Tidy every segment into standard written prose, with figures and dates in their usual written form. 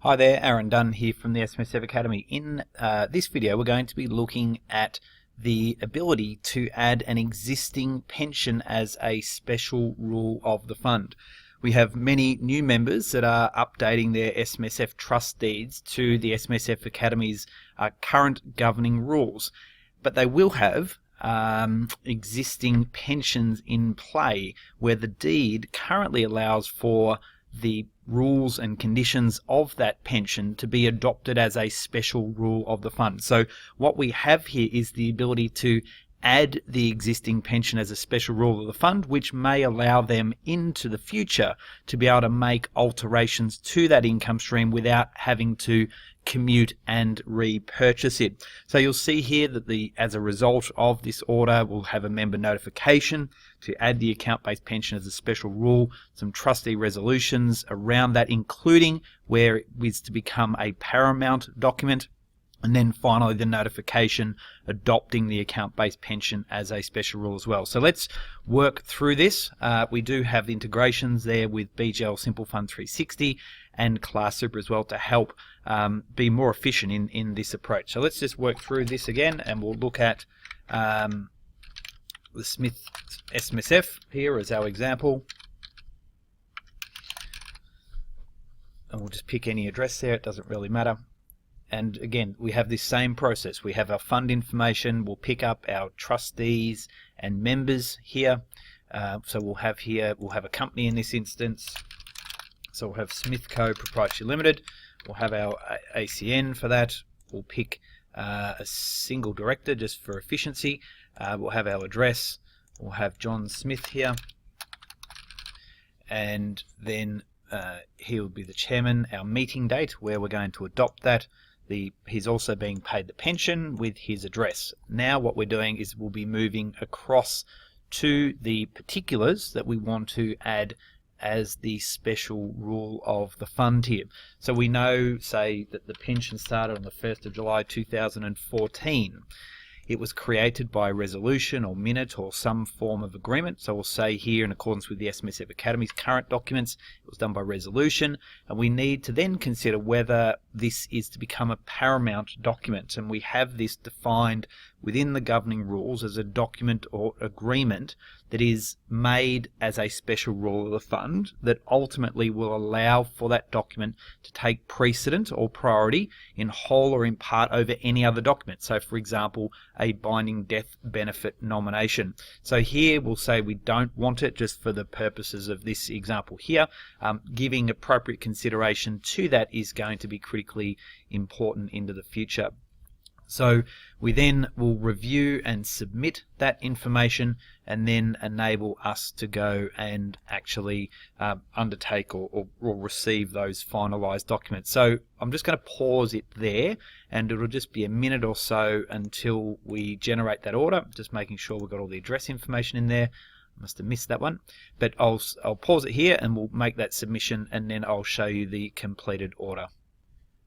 Hi there, Aaron Dunn here from the SMSF Academy. In this video we're going to be looking at the ability to add an existing pension as a special rule of the fund. We have many new members that are updating their SMSF trust deeds to the SMSF Academy's current governing rules, but they will have existing pensions in play where the deed currently allows for the rules and conditions of that pension to be adopted as a special rule of the fund. So what we have here is the ability to add the existing pension as a special rule of the fund, which may allow them into the future to be able to make alterations to that income stream without having to commute and repurchase it. So you'll see here that as a result of this order, we'll have a member notification to add the account-based pension as a special rule, some trustee resolutions around that, including where it is to become a paramount document, and then finally the notification adopting the account-based pension as a special rule as well. So let's work through this. We do have integrations there with BGL Simple Fund 360 and Class Super as well to help be more efficient in this approach. So let's just work through this again, and we'll look at the Smith SMSF here as our example. And we'll just pick any address there, it doesn't really matter. And again, we have this same process. We have our fund information, we'll pick up our trustees and members here. So we'll have a company in this instance. So we'll have Smith Co. Proprietary Limited. We'll have our ACN for that. We'll pick a single director just for efficiency. We'll have our address. We'll have John Smith here. And then he will be the chairman. Our meeting date where we're going to adopt that. He's also being paid the pension with his address. Now what we're doing is we'll be moving across to the particulars that we want to add as the special rule of the fund here. So we know, say, that the pension started on the 1st of July 2014. It was created by resolution or minute or some form of agreement. So we'll say here, in accordance with the SMSF Academy's current documents, it was done by resolution, and we need to then consider whether this is to become a paramount document. And we have this defined within the governing rules as a document or agreement that is made as a special rule of the fund that ultimately will allow for that document to take precedent or priority in whole or in part over any other document. So for example, a binding death benefit nomination. So here we'll say we don't want it, just for the purposes of this example here. Giving appropriate consideration to that is going to be critically important into the future. So we then will review and submit that information and then enable us to go and actually undertake or receive those finalized documents. So I'm just going to pause it there, and it'll just be a minute or so until we generate that order, just making sure we've got all the address information in there. I must have missed that one, but I'll pause it here and we'll make that submission, and then I'll show you the completed order.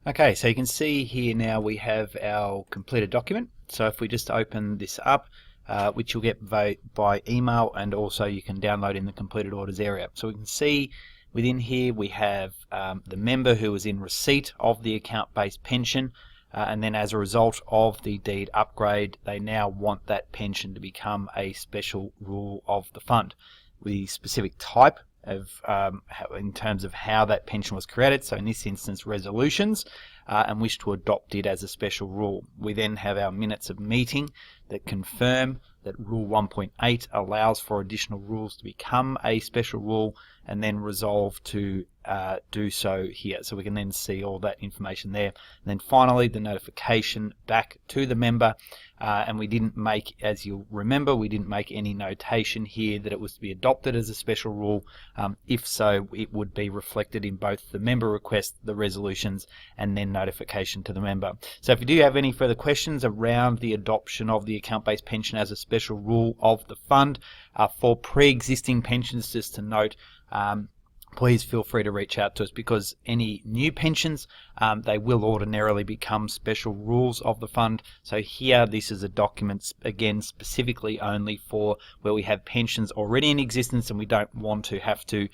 Okay, so you can see here now we have our completed document. So if we just open this up, which you'll get by email, and also you can download in the completed orders area. So we can see within here we have the member who was in receipt of the account-based pension, and then as a result of the deed upgrade, they now want that pension to become a special rule of the fund. The specific type of in terms of how that pension was created, so in this instance resolutions, and wish to adopt it as a special rule. We then have our minutes of meeting that confirm that Rule 1.8 allows for additional rules to become a special rule, and then resolve to do so here. So we can then see all that information there. And then finally the notification back to the member, and we didn't make, as you'll remember, we didn't make any notation here that it was to be adopted as a special rule. If so, it would be reflected in both the member request, the resolutions, and then notification to the member. So if you do have any further questions around the adoption of the account-based pension as a special rule of the fund, for pre-existing pensions, just to note, please feel free to reach out to us, because any new pensions, they will ordinarily become special rules of the fund. So here, this is a document, again, specifically only for where we have pensions already in existence and we don't want to have to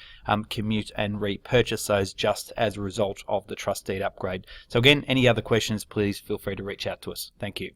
commute and repurchase those just as a result of the trust deed upgrade. So again, any other questions, please feel free to reach out to us. Thank you.